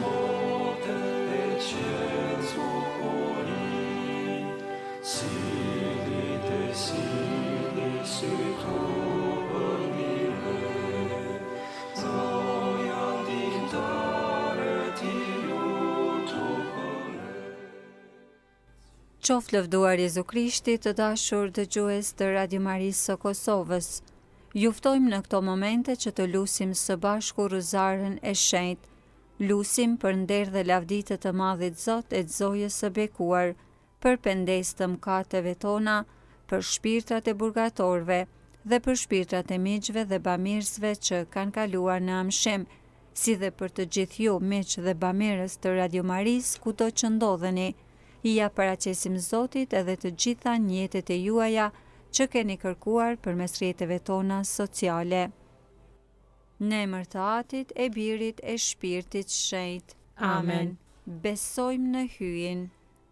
mote e qenë zbukuri, silit e sili si tu përmire, zoja ndihmëtare ti lutu për ne. Qoftë lëvduar Jezu Krishti, të dashur dëgjues të Radio Marisë së Kosovës. Ju ftojmë në këto momente që të lusim së bashku Ruzarën e Shenjtë. Lusim për nder dhe lavditë të Madhit Zot e Zojës së bekuar, për pendes të mëkateve tona, për shpirtrat e burgatorëve dhe për shpirtrat e miqve dhe bamirësve që kanë kaluar në amshim, si dhe për të gjithë ju miq dhe bamirës të Radio Marisë kudo që ndodheni. I ja paraqesim Zotit edhe të gjitha njetet e juaja që keni kërkuar përmes rrjeteve tona sociale. Në emër të Atit, e Birit, e Shpirtit Shenjtë. Amen. Besojmë në hyjin,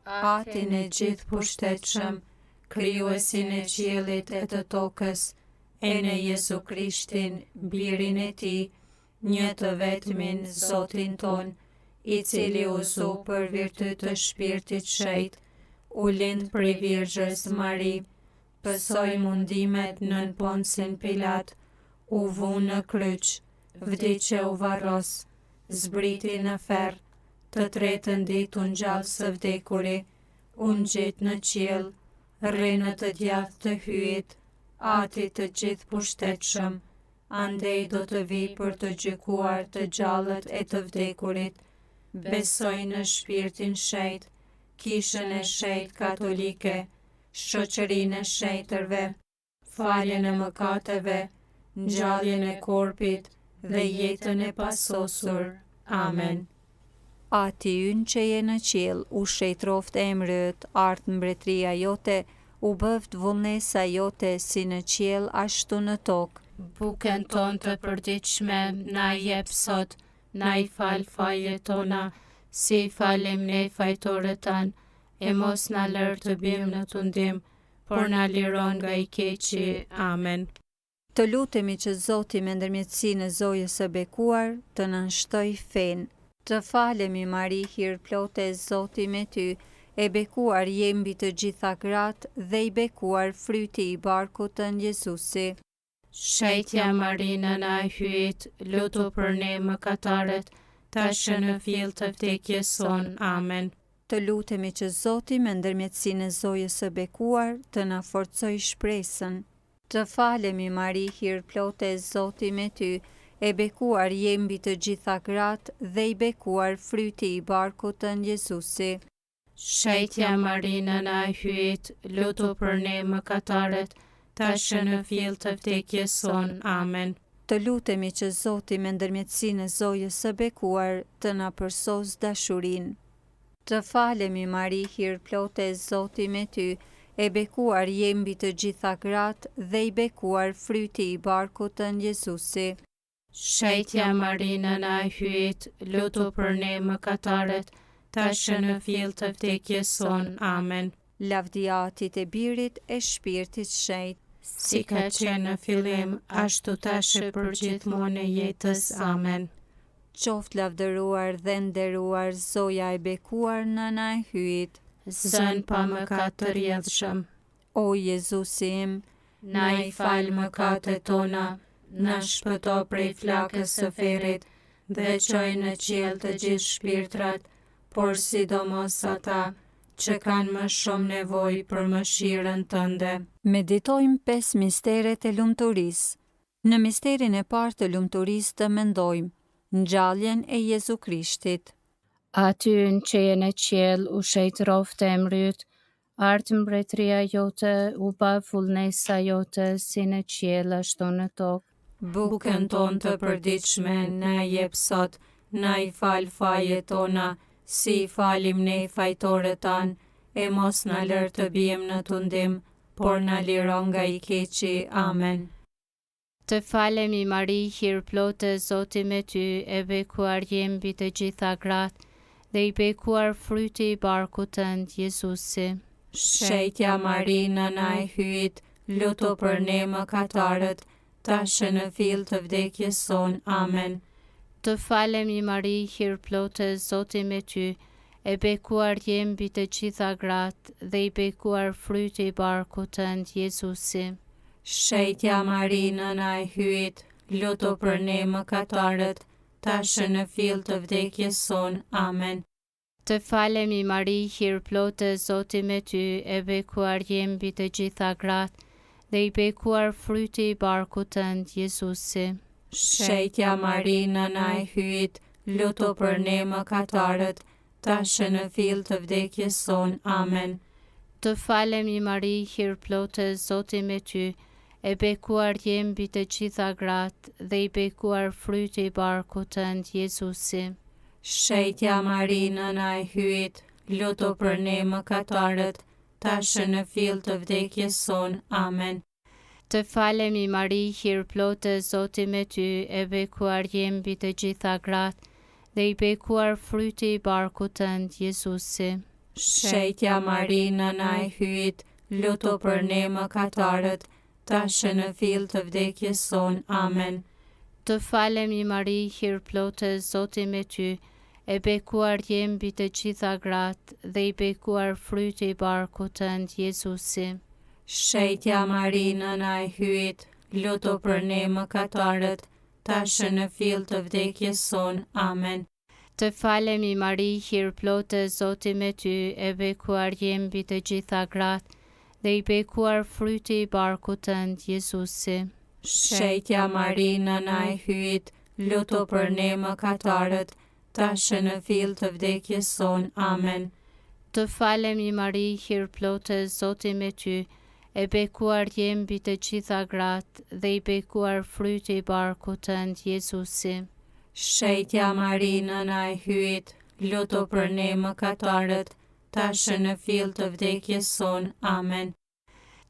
Atin e gjithë pushtetshëm, krijuesin e qiellit e të tokës, e në Jezu Krishtin, Birin e Tij, një të vetmin Zotin ton, i cili u zu për virtyt të Shpirtit Shenjtë, u lind prej Virgjës Mari, pësoi mundimet nën Poncin Pilat, u vu në kryq, vdiqe u varros, zbriti në ferr, të tretën ditë u ngjall së vdekuri, u ngjit në qiell, rri në të djathtë të hyjit, Atit të gjithë pushtetshëm, andej do të vijë për të gjykuar të gjallët e të vdekurit. Besoj në shpirtin shenjtë, kishën e shenjtë katolike, shoqërinë e shenjtërve, faljen e mëkateve, ngjalljen e korpit dhe jetën e pasosur. Amen. Ati ynë që je në qiell, u shejtroft emri yt, art mbretëria jote, u bëft vullnesa jote si në qiell ashtu në tokë. Bukën tonë të përditshme na jep sot, na i fal fajet tona, si i falim ne fajtorët tanë, e mos na lër të bim në tundim, por na liron nga i keqi. Amen. Të lutemi që Zoti me ndërmjetësinë e Zojës së bekuar të na shtoj fenë. Të falemi Mari, hir plote, Zoti me ty, e bekuar je mbi të gjitha gratë dhe i bekuar fryti i barkut tënd Jezusi. Shejtja Mari, nëna e hyjit, lutu për ne mëkatarët, tash në fill të vdekjes son. Amen. Të lutemi që Zoti me ndërmjetësinë e Zojës së bekuar të na forcoj shpresën. Të falemi Mari, hir plote, Zoti me ty, e bekuar je mbi të gjitha gratë dhe i bekuar fryti i barkut tënd Jezusi. Shejtja Mari, nëna e hyjit, lutu për ne mëkatarët, tash në fill të vdekjes son. Amen. Të lutemi që Zoti me ndërmjetësinë e Zojës së bekuar të na përsos dashurinë. Të falemi Mari, hir plote, Zoti me ty, e bekuar je mbi të gjitha gratë dhe i bekuar fryti i barkut tënd Jezusi. Shejtja Mari, nëna e hyjit, lutu për ne mëkatarët, tash në fill të vdekjes son. Amen. Lavdia Atit e Birit e Shpirtit Shenjtë, si ka qenë në fillim, ashtu tash e për gjithmonë e jetës. Amen. Qoftë lavdëruar dhe nderuar Zoja e bekuar, nëna e hyjit. Zën pa mëkat të rrjedhshëm, O Jezusi im, na i fal mëkatet tona, na shpëto prej flakës së ferrit dhe çoj në qiell të gjithë shpirtrat, por sidomos ata që kanë më shumë nevojë për mëshirën tënde. Meditojmë 5 misteret e lumturisë. Në misterin e parë të lumturisë të mendojmë ngjalljen e Jezu Krishtit. Aty që je në qiell, u shejtroft emri yt, art mbretëria jote, u bë vullnesa jote si në qiell ashtu në tokë. Bukën tonë të përditshme na jep sot, na i fal fajet tona, si i falim ne fajtorët tanë, e mos na lër të bijmë në tundim, por na liro nga i keqi. Amen. Të falemi Mari, hir plote, Zoti me ty, e bekuar je mbi të gjitha gratë dhe i bekuar fryti i barkut tënd Jezusi. Shejtja Mari, nëna e hyjit, lutu për ne mëkatarët, tash në fill të vdekjes son. Amen. Të falemi Mari, hir plotë, Zoti me ty, e bekuar je mbi të gjitha gratë, dhe i bekuar fryti i barkut tënd, Jezusi. Shetja Mari, nëna e hyjit, lutu për ne mëkatarët, tashë në fill të vdekjes sonë. Amen. Të falemi Mari, hir plotë, Zoti me ty, e bekuar je mbi të gjitha gratë, dhe i bekuar fryti i barkut tënd, Jezusi. Shetja Mari, nëna e hyjit, lutu për ne mëkatarët, tashë në fill të vdekjes sonë. Amen. Të falemi Mari, hir plotë, Zoti me ty, e bekuar je mbi të gjitha gratë, dhe i bekuar fryti i barkut tënd, Jezusi. Shetja Mari, nëna e hyjit, lutu për ne mëkatarët, tashë në fill të vdekjes sonë. Amen. Të falemi Mari, hir plotë, Zoti me ty, e bekuar je mbi të gjitha gratë, dhe i bekuar fryti i barkut tënd, Jezusi. Shetja Mari, nëna e hyjit, lutu për ne mëkatarët, tashë në fill të vdekjes sonë. Amen. Të falemi Mari, hir plotë, Zoti me ty, e bekuar je mbi të gjitha gratë, dhe i bekuar fryti i barkut tënd, Jezusi. Shetja Mari, nëna e hyjit, lutu për ne mëkatarët, tashë në fill të vdekjes sonë. Amen. Të falemi Mari, hir plotë, Zoti me ty, e bekuar je mbi të gjitha gratë, dhe i bekuar fryti i barkut tënd, Jezusi. Shetja Mari, nëna e hyjit, lutu për ne mëkatarët, tashë në fill të vdekjes sonë. Amen. Të falemi Mari, hir plotë, Zoti me ty, e bekuar je mbi të gjitha gratë, dhe i bekuar fryti i barkut tënd, Jezusi. Shetja Mari, nëna e hyjit, lutu për ne mëkatarët, tashë në fill të vdekjes sonë. Amen.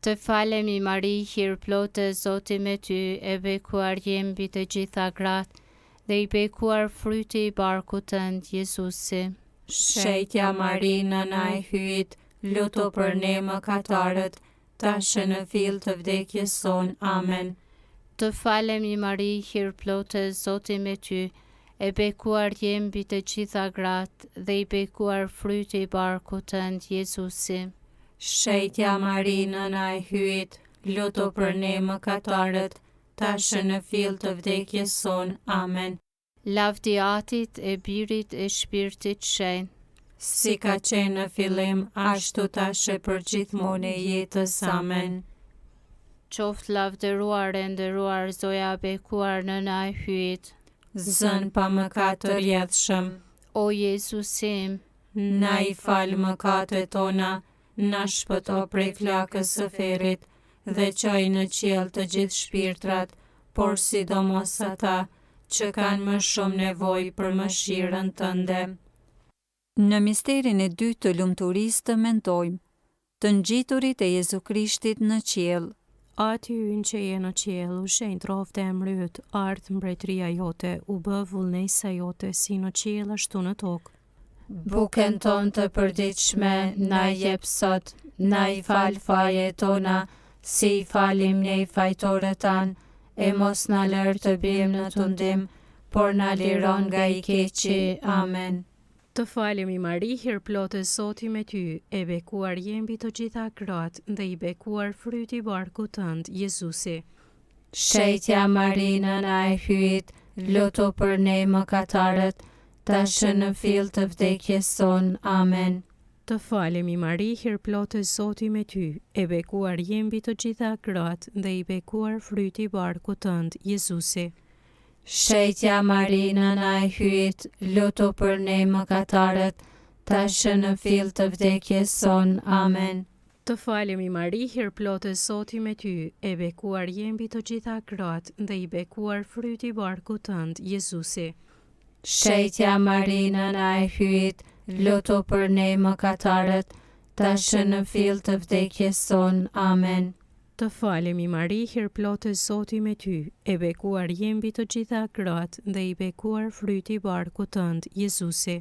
Të falemi Mari, hir plotë, Zoti me ty, e bekuar je mbi të gjitha gratë, dhe i bekuar fryti i barkut tënd, Jezusi. Shetja Mari, nëna e hyjit, lutu për ne mëkatarët, tashë në fill të vdekjes sonë. Amen. Të falemi Mari, hir plotë, Zoti me ty, e bekuar je mbi të gjitha gratë, dhe i bekuar fryti i barkut tënd, Jezusi. Shetja Mari, nëna e hyjit, lutu për ne mëkatarët, tashë në fill të vdekjes sonë. Amen. Lavdi Atit, e Birit, e Shpirtit Shenjtë, si ka qenë në fillim, ashtu tashë për gjithmonë e jetës. Amen. Qoftë lavdëruar e nderuar Zoja e bekuar nëna e hyjit. Zën pa mëkat të rjedhshëm, O Jezusim, na i fal mëkatet tona, na shpëto prej flakës së ferrit, dhe çoj në qiell të gjithë shpirtrat, por sidomos ata që kanë më shumë nevojë për mëshirën tënde. Në misterin e dytë të lumturisë të mentojmë të ngjiturit e Jezu Krishtit në qiell. Aty ynë që je në qiell, u shenjtë rrofte e mryt, ardh mbretëria jote, u bë vullnesa jote si në qiell ashtu në tokë. Bukën tonë të përditshme na jep sot, na i fal fajet tona, si i falim ne fajtorët tanë, e mos na lër të bijmë në tundim, por na liron nga i keqi. Amen. Të falemi Mari, hir plotë, Zoti me ty, e bekuar je mbi të gjitha gratë, dhe i bekuar fryti i barkut tënd, Jezusi. Shetja Mari, nëna e hyjit, lutu për ne mëkatarët, tashë në fill të vdekjes sonë. Amen. Të falemi Mari, hir plotë, Zoti me ty, e bekuar je mbi të gjitha gratë, dhe i bekuar fryti i barkut tënd, Jezusi. Shetja Mari, nëna e hyjit, lutu për ne mëkatarët, tashë në fill të vdekjes sonë. Amen. Të falemi Mari, hir plotë, Zoti me ty, e bekuar je mbi të gjitha gratë, dhe i bekuar fryti i barkut tënd, Jezusi. Shetja Mari, nëna e hyjit, lutu për ne mëkatarët, tashë në fill të vdekjes sonë. Amen. Të falemi Mari, hir plotë, Zoti me ty, e bekuar je mbi të gjitha gratë, dhe i bekuar fryti i barkut tënd, Jezusi.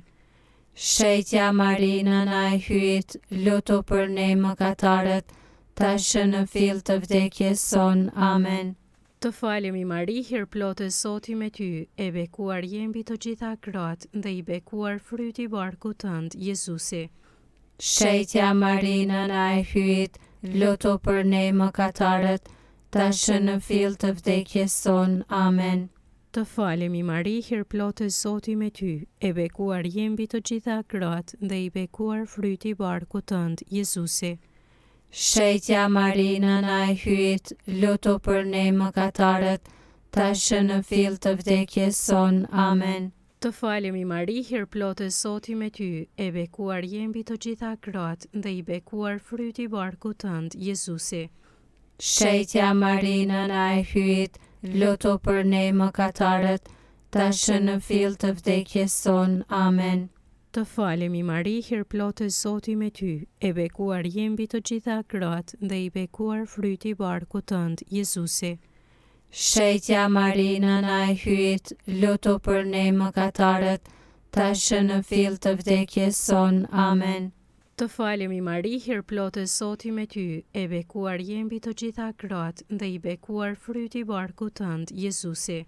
Shetja Mari, nëna e hyjit, lutu për ne mëkatarët, tashë në fill të vdekjes sonë. Amen. Të falemi Mari, hir plotë Zoti me ty, e bekuar je mbi të gjitha gratë dhe i bekuar fryti i barkut tënd, Jezusi. Shetja Mari, nëna e hyjit, lutu për ne mëkatarët, tashmë në fill të vdekjes son. Amen. Të falemi Mari, hir plotë Zoti me ty, e bekuar je mbi të gjitha gratë dhe i bekuar fryti i barkut tënd, Jezusi. Shetja Mari, nëna e hyjit, lutu për ne mëkatarët, tashmë në fill të vdekjes son. Amen. Të falemi Mari, hir plotë Zoti me ty, e bekuar je mbi të gjitha gratë dhe i bekuar fryti i barkut tënd, Jezusi. Shetja Mari, nëna e hyjit, lutu për ne mëkatarët, tashmë në fill të vdekjes son. Amen. Të falemi Mari, hir plotë Zoti me ty, e bekuar je mbi të gjitha gratë dhe i bekuar fryti i barkut tënd, Jezusi. Shetja Mari, nëna e hyjit, lutu për ne mëkatarët, tashmë në fill të vdekjes son. Amen. Të falemi Mari, hir plotë Zoti me ty, e bekuar je mbi të gjitha gratë dhe i bekuar fryti i barkut tënd, Jezusi.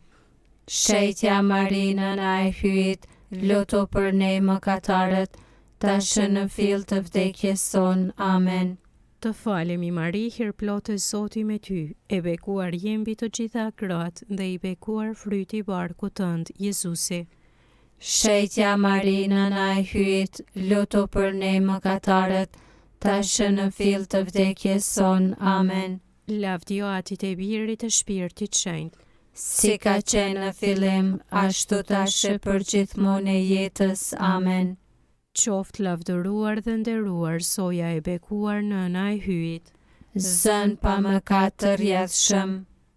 Shetja Mari, nëna e hyjit, lutu për ne mëkatarët, tashmë në fill të vdekjes son. Amen. Të falemi Mari, hir plotë Zoti me ty, e bekuar je mbi të gjitha gratë dhe i bekuar fryti i barkut tënd, Jezusi. Shetja Mari, nëna e hyjit, lutu për ne mëkatarët, tashmë në fill të vdekjes son. Amen. Lavdio Atit e Birit e Shpirtit Shenjtë, si ka qenë në fillim, ashtu tash e për gjithmonë e jetës. Amen. qoftë lavdëruar dhe nderuar soja e bekuar nëna e hyjit. Zën pa mëkat të rjedhshëm,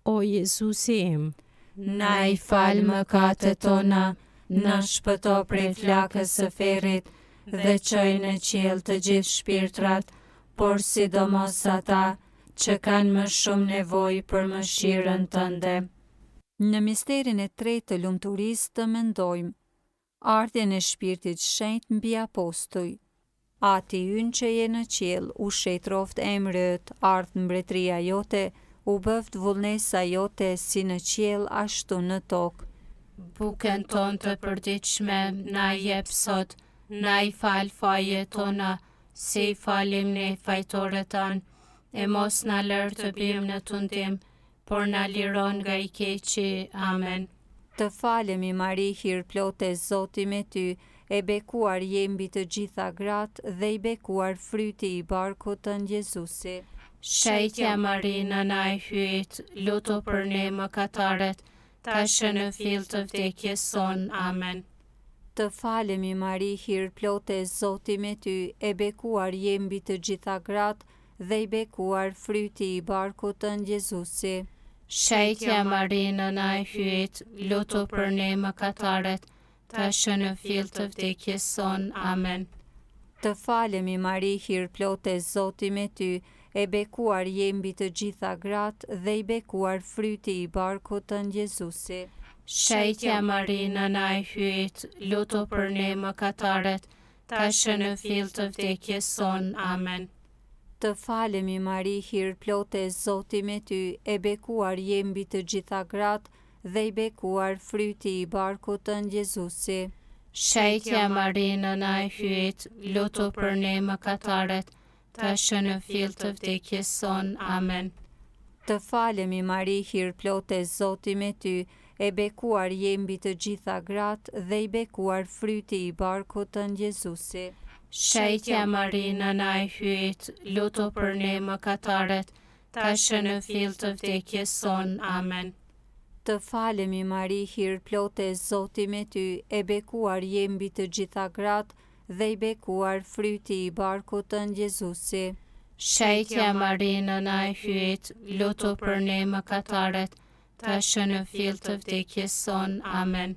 O Jezusi im, na i fal mëkatet tona, na shpëto prej flakës së ferrit dhe çoj në qiell të gjithë shpirtrat, por sidomos ata që kanë më shumë nevojë për mëshirën tënde. Në misterin e tretë të lumturisë të mendojmë ardhjen e Shpirtit Shenjtë mbi apostuj. Ati ynë që je në qiell, u shetroft emri yt, ardh mbretëria jote, u bëft vullnesa jote si në qiell ashtu në tokë. Bukën tonë të përditshme na jep sot, na i fal fajet tona, si i falim ne fajtorët tanë, e mos na lër të bim në tundim, por na liron nga i keqi. Amen. Të falemi Mari, hir plote Zoti me ty, e bekuar je mbi të gjitha gratë dhe i bekuar fryti i barkut tënd Jezusi. Shetja Mari, nëna e hyjit, lutu për ne mëkatarët, tashmë në fill të vdekjes son. Amen. Të falemi Mari, hir plote Zoti me ty, e bekuar je mbi të gjitha gratë dhe i bekuar fryti i barkut tënd Jezusi. Shetja Mari, nëna e hyjit, lutu për ne mëkatarët, tashmë në fill të vdekjes son. Amen. Të falemi Mari, hir plote Zoti me ty, e bekuar je mbi të gjitha gratë dhe i bekuar fryti i barkut tënd Jezusi. Shetja Mari, nëna e hyjit, lutu për ne mëkatarët, tashmë në fill të vdekjes son. Amen. Të falemi Mari, hir plote Zoti me ty, e bekuar je mbi të gjitha gratë dhe i bekuar fryti i barkut tënd Jezusi. Shetja Mari, nëna e hyjit, lutu për ne mëkatarët, tashmë në fill të vdekjes son. Amen. Të falemi Mari, hir plote Zoti me ty, e bekuar je mbi të gjitha gratë dhe i bekuar fryti i barkut tënd Jezusi. Shetja Mari, nëna e hyjit, lutu për ne mëkatarët, tashmë në fill të vdekjes son. Amen. Të falemi Mari, hir plote Zoti me ty, e bekuar je mbi të gjitha gratë dhe i bekuar fryti i barkut tënd Jezusi. Shetja Mari, nëna e hyjit, lutu për ne mëkatarët, tashmë në fill të vdekjes son. Amen.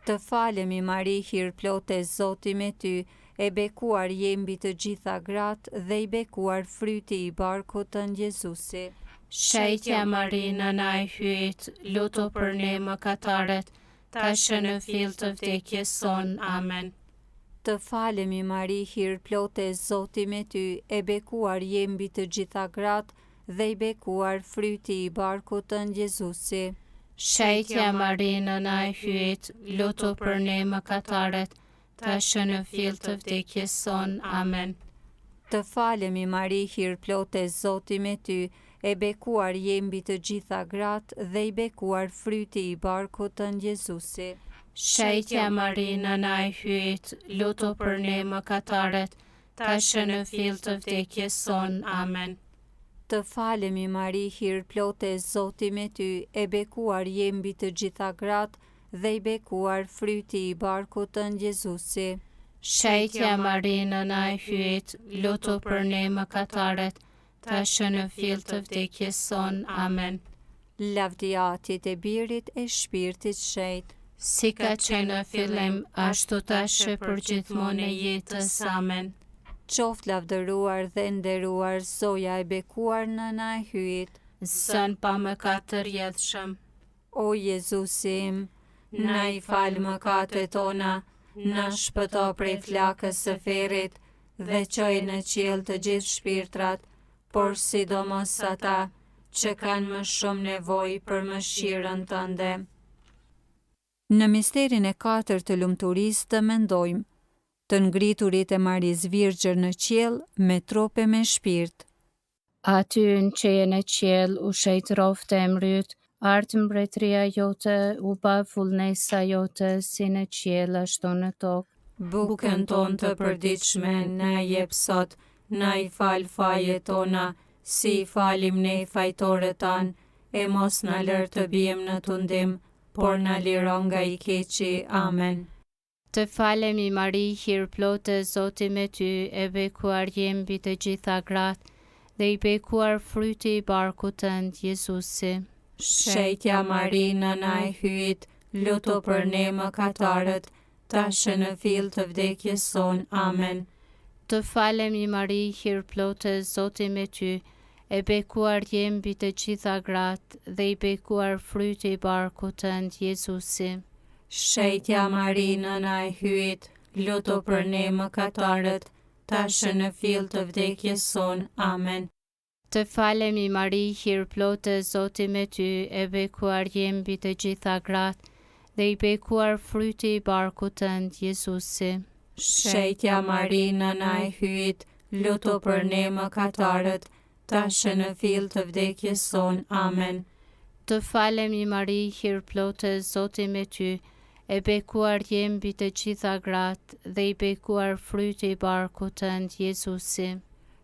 Të falemi Mari, hir plote Zoti me ty, e bekuar je mbi të gjitha gratë dhe i bekuar fryti i barkut tënd Jezusi. Shetja Mari, nëna e hyjit, lutu për ne mëkatarët, tashmë në fill të vdekjes son. Amen. Të falemi Mari, hir plote Zoti me ty, e bekuar je mbi të gjitha gratë dhe i bekuar fryti i barkut tënd Jezusi. Shejtja Marinë na e hyet, lutu për ne mëkatarët, tashmë në fill të vdekjes son. Amen. Të falemi Mari, hir plote, Zoti me ty, e bekuar je mbi të gjitha gratë dhe i bekuar fryti i barkut tënd Jezusi. Shejtja Marinë na e hyet, lutu për ne mëkatarët, tashmë në fill të vdekjes son. Amen. Të falemi Mari, hir plote, Zoti me ty, e bekuar je mbi të gjitha gratë dhe i bekuar fryti i barkut tënd Jezusi. Shejtja Marinë na e hyet, lutu për ne mëkatarët, tashmë në fill të vdekjes son. Amen. Lavdia Atit e Birit e Shpirtit Shenjtë, Si ka qenë në fillim, ashtu tash për gjithmonë e jetës. Amen. qoftë lavdëruar dhe nderuar Zoja e bekuar Nëna e hyjit. Zën pa mëkat të rjedhshëm. O Jezusi im, na i fal mëkatet tona, na shpëto prej flakës së ferrit dhe çoj në qiell të gjithë shpirtrat, por sidomos ata që kanë më shumë nevojë për mëshirën tënde. Në misterin e 4 të lumturisë të mendojmë të ngriturit e Marisë Virgjër në qiell me trup e me shpirt. Aty në qenë e qiell u shejtrofte e mryt, art mbretëria jote u ba vullnesa jote si në qiell ashtu në tokë. Bukën tonë të përditshme na jep sot, na i fal fajet tona, si i falim ne fajtorët tanë, e mos na lër të bijmë në tundim, por na liro nga i keqi. Amen. Të falemi Mari, hir plotë, Zoti me ty, e bekuar je mbi të gjitha gratë, dhe i bekuar fryti i barkut tënd, Jezusi. Shejtja Mari, Nëna e hyjit, lutu për ne mëkatarët, tashmë në fill të vdekjes son. Amen. Të falemi Mari, hir plotë, Zoti me ty, e bekuar je mbi të gjitha gratë, dhe i bekuar fryti i barkut tënd, Jezusi. Shejtja Mari, Nëna e hyjit, lutu për ne mëkatarët, tashmë në fill të vdekjes son. Amen. Të falemi Mari, hir plotë, Zoti me ty, e bekuar je mbi të gjitha gratë, dhe i bekuar fryti i barkut tënd, Jezusi. Shejtja Mari, Nëna e hyjit, lutu për ne mëkatarët, tashmë në fill të vdekjes son. Amen. Të falemi Mari, hir plotë, Zoti me ty, e bekuar je mbi të gjitha gratë, dhe i bekuar fryti i barkut tënd, Jezusi.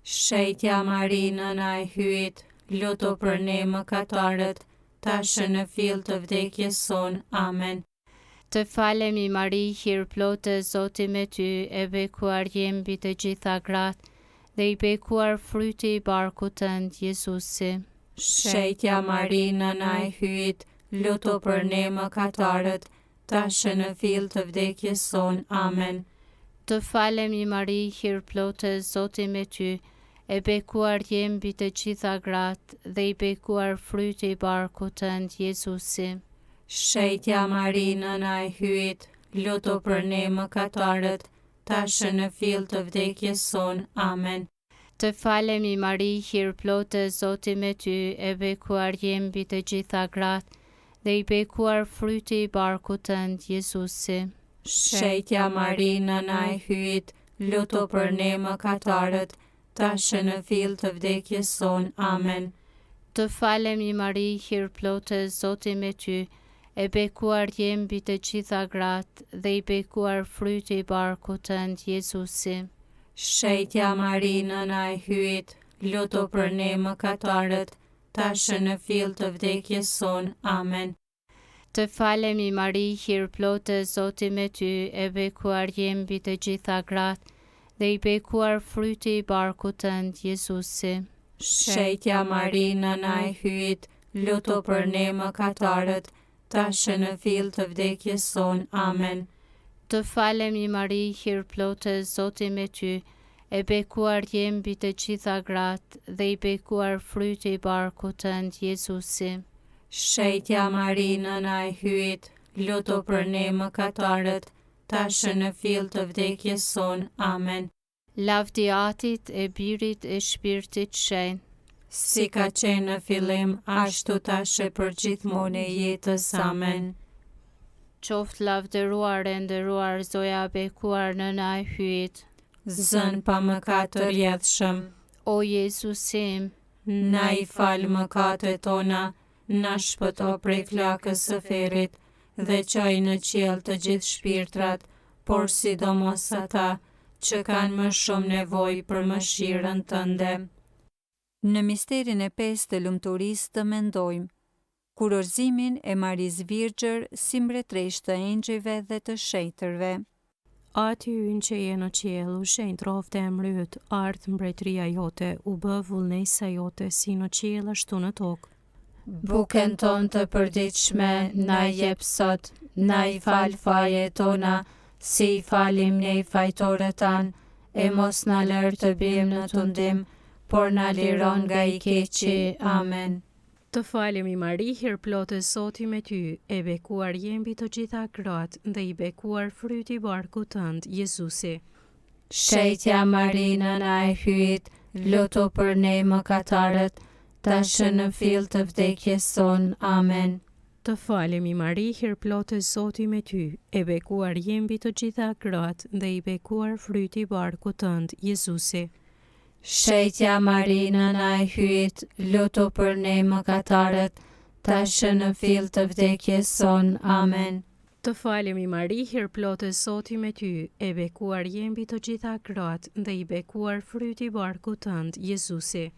Shejtja Mari, Nëna e hyjit, lutu për ne mëkatarët, tashmë në fill të vdekjes son. Amen. Të falemi Mari, hir plotë, Zoti me ty, e bekuar je mbi të gjitha gratë, dhe i bekuar fryti i barkut tënd, Jezusi. Shejtja Mari, Nëna e hyjit, lutu për ne mëkatarët, tashmë në fill të vdekjes son. Amen. Të falemi Mari, hir plotë, Zoti me ty, e bekuar je mbi të gjitha gratë, dhe i bekuar fryti i barkut tënd, Jezusi. Shejtja Mari, Nëna e hyjit, lutu për ne mëkatarët, tashmë në fill të vdekjes son. Amen. Të falemi Mari, hir plotë, Zoti me ty, e bekuar je mbi të gjitha gratë, dhe i bekuar fryti i barkut tënd, Jezusi. Shejtja Mari, Nëna e hyjit, lutu për ne mëkatarët, tashmë në fill të vdekjes son. Amen. Të falemi Mari, hir plotë, Zoti me ty, e bekuar je mbi të gjitha gratë, dhe i bekuar fryti i barkut tënd, Jezusi. Shejtja Mari, Nëna e hyjit, lutu për ne mëkatarët, tashmë në fill të vdekjes son. Amen. Të falemi Mari, hir plotë, Zoti me ty, e bekuar je mbi të gjitha gratë, dhe i bekuar fryti i barkut tënd, Jezusi. Shejtja Mari, Nëna e hyjit, lutu për ne mëkatarët, tashmë në fill të vdekjes son. Amen. Të falemi Mari, hir plotë, Zoti me ty, e bekuar je mbi të gjitha gratë, dhe i bekuar fryti i barkut tënd, Jezusi. Shejtja Mari, Nëna e hyjit, lutu për ne mëkatarët, tashmë në fill të vdekjes son. Amen. Lavdi Atit e Birit e Shpirtit Shenjtë. si ka qenë në fillim, ashtu tash e për gjithmonë e jetës. Amen. Qoftë lavdëruar e nderuar Zoja e bekuar nëna e hyjt, Zën pa mëkat të rjedhshëm, o Jezusim, na i fal mëkatet tona, na shpëto prej flakës së ferrit, dhe çoj në qiell të gjithë shpirtrat, por sidomos ata që kanë më shumë nevojë për mëshirën tënde. Në misterin e 5 të lumturisë të mendojmë kurorzimin e Marisë Virgjër si mbretëresht të engjëjve dhe të shetërve. Ati ynë që je në qiell, u shenjtë roftë e emri yt, ardh mbretëria jote, u bë vullnesa jote si në qiell ashtu në tokë. Bukën tonë të përditshme na jep sot, na i fal fajet tona, si i falim ne fajtorët tanë, e mos na lër të bijmë në tundim, por na liron nga i keqi. Amen. Të falemi Mari, hir plotë Zoti me ty, e bekuar je mbi të gjitha gratë dhe i bekuar fryti i barkut tënd, Jezusi. Shetja Mari nëna e hyjt, lutu për ne mëkatarët, tash në fill të vdekjes son. Amen. Të falemi Mari, hir plotë Zoti me ty, e bekuar je mbi të gjitha gratë dhe i bekuar fryti i barkut tënd, Jezusi. Shetja Mari nëna e hyjt, lutu për ne mëkatarët, tash në fill të vdekjes son. Amen. Të falemi Mari, hir plotë Zoti me ty, e bekuar je mbi të gjitha gratë dhe i bekuar fryti i barkut tënd, Jezusi.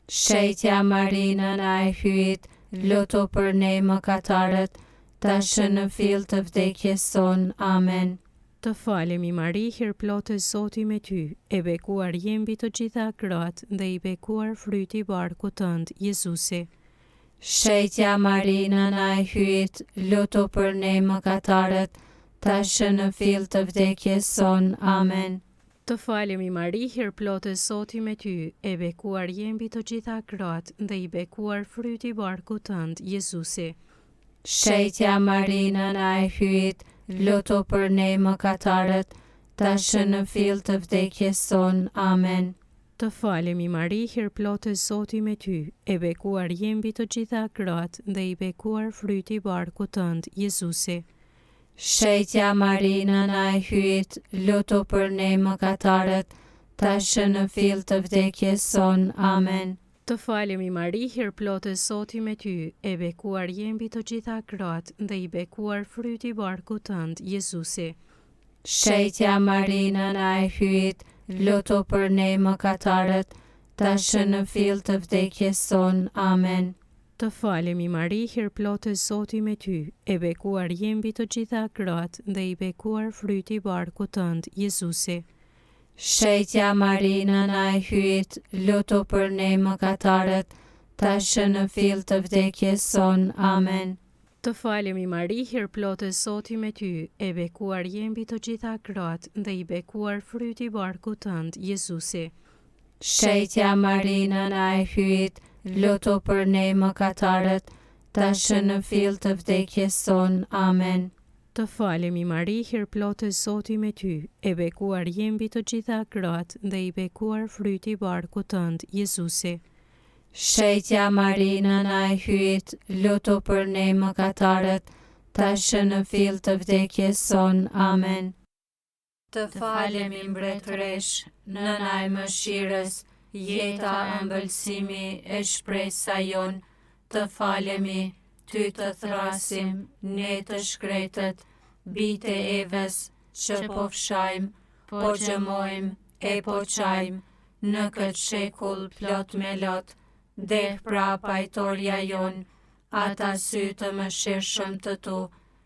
Shetja Mari nëna e hyjt, lutu për ne mëkatarët, tash në fill të vdekjes son. Amen. Të falemi Mari, hir plotë Zoti me ty, e bekuar je mbi të gjitha gratë dhe i bekuar fryti i barkut tënd, Jezusi. Shetja Mari nëna e hyjt, lutu për ne mëkatarët, tash në fill të vdekjes son. Amen. Të falemi Mari, hir plotë Zoti me ty, e bekuar je mbi të gjitha gratë dhe i bekuar fryti i barkut tënd, Jezusi. Shetja Mari nëna e hyjt, lutu për ne mëkatarët, tash në fill të vdekjes son. Amen. Të falemi Mari, hir plotë Zoti me ty, e bekuar je mbi të gjitha gratë dhe i bekuar fryti i barkut tënd, Jezusi. Shetja Mari nëna e hyjt, lutu për ne mëkatarët, tash në fill të vdekjes son. Amen. Të falemi Mari, hir plotë Zoti me ty, e bekuar je mbi të gjitha gratë dhe i bekuar fryti i barkut tënd, Jezusi. Shetja Mari nëna e hyjt, lutu për ne mëkatarët, tash në fill të vdekjes son. Amen. Të falemi Mari, hir plotë Zoti me ty, e bekuar je mbi të gjitha gratë dhe i bekuar fryti i barkut tënd, Jezusi. Shetja Mari nëna e hyjt, lutu për ne mëkatarët, tash në fill të vdekjes son. Amen. Të falemi Mari, hir plotë Zoti me ty, e bekuar je mbi të gjitha gratë dhe i bekuar fryti i barkut tënd, Jezusi. Shetja Mari nëna e hyjt, lutu për ne mëkatarët, tash në fill të vdekjes son. Amen. Të falemi Mari, hir plotë Zoti me ty, e bekuar je mbi të gjitha gratë dhe i bekuar fryti i barkut tënd, Jezusi. Shetja Mari nëna e hyjt, lutu për ne mëkatarët, tash në fill të vdekjes son. Amen. Të falemi mbretëresh, nëna e mëshirës, jeta ëmbëlsimi e shpresa jon, të falemi, ty të thrasim, ne të shkretët, bite Evës, që po fshajmë, po gjëmojmë, e po qajmë, në këtë shekull plot me lot, deh pra pajtorja jon, ata sy të mëshirshëm të tu,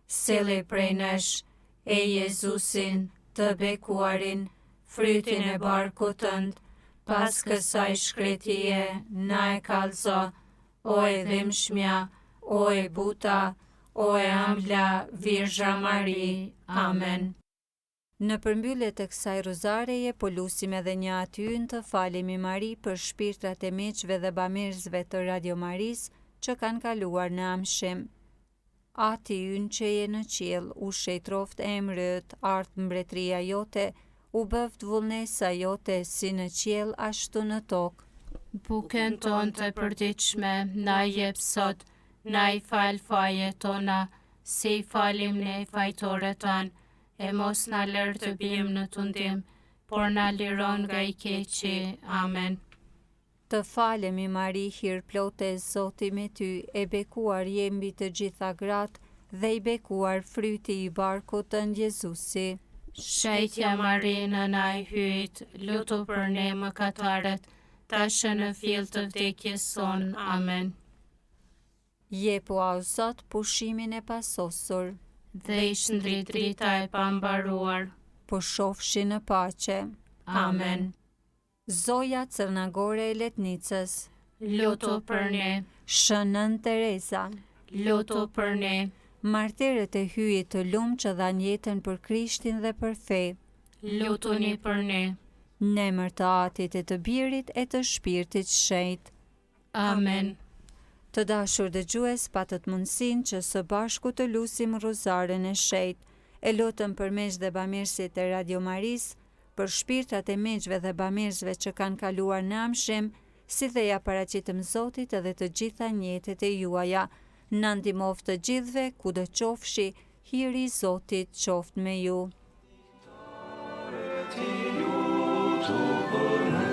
sili prej nesh, e Jezusin, të bekuarin, frytin e barkut tënd, pas kësaj shkretije, na e kallzo, o e dhimbshmja, o e buta, o e ëmbla Virgja Mari. Amen. Në përmbyllje të kësaj rozareje, po lusim edhe një atyën të falemi Mari për shpirtrat e miqve dhe bamirësve të Radio Maris që kanë kaluar në amshim. Ati ynë që je në qiell, u shejtroft emri yt, ardh mbretëria jote, u bëft vullnesa jote si në qiell ashtu në tokë. Bukën tonë të përditshme, na jep sot, na I fal fajet tona, si I falim ne fajtorët tanë, e mos na lër të bijmë në tundim, por na liron nga I keqi. Amen. Të falemi Mari, hir plote, Zoti me ty, e bekuar je mbi të gjitha gratë dhe I bekuar fryti I barkut tënd Jezusi. Shejtja Mari nëna e hyjt, lutu për ne mëkatarët, tashë në fill të vdekjes son. Amen. Jepu au Zot pushimin e pasosur, Dhe I shndrit drita e pambaruar. po shofshi në paqe. Amen. Zoja Cërnagore e Letnicës, Lutu për ne, Shënën Teresa, lutu për ne, martirët e hyjit të lumë që dhan jetën për Krishtin dhe për fe, lutuni për ne. në emër të Atit e të Birit e të Shpirtit Shenjtë. Amen. Të dashur dëgjues, patët mundësinë që së bashku të lusim Rozaren e Shenjtë. E lutëm për meq dhe bamirësit e Radio Maris, për shpirtrat e meqve dhe bamirësve që kanë kaluar në amshim, si dhe ja paraqitëm Zotit edhe të gjitha njetet e juaja. Na ndihmoft të gjithëve, kudo qofshi, hiri I Zotit qoftë me ju. Ti lutu për ne.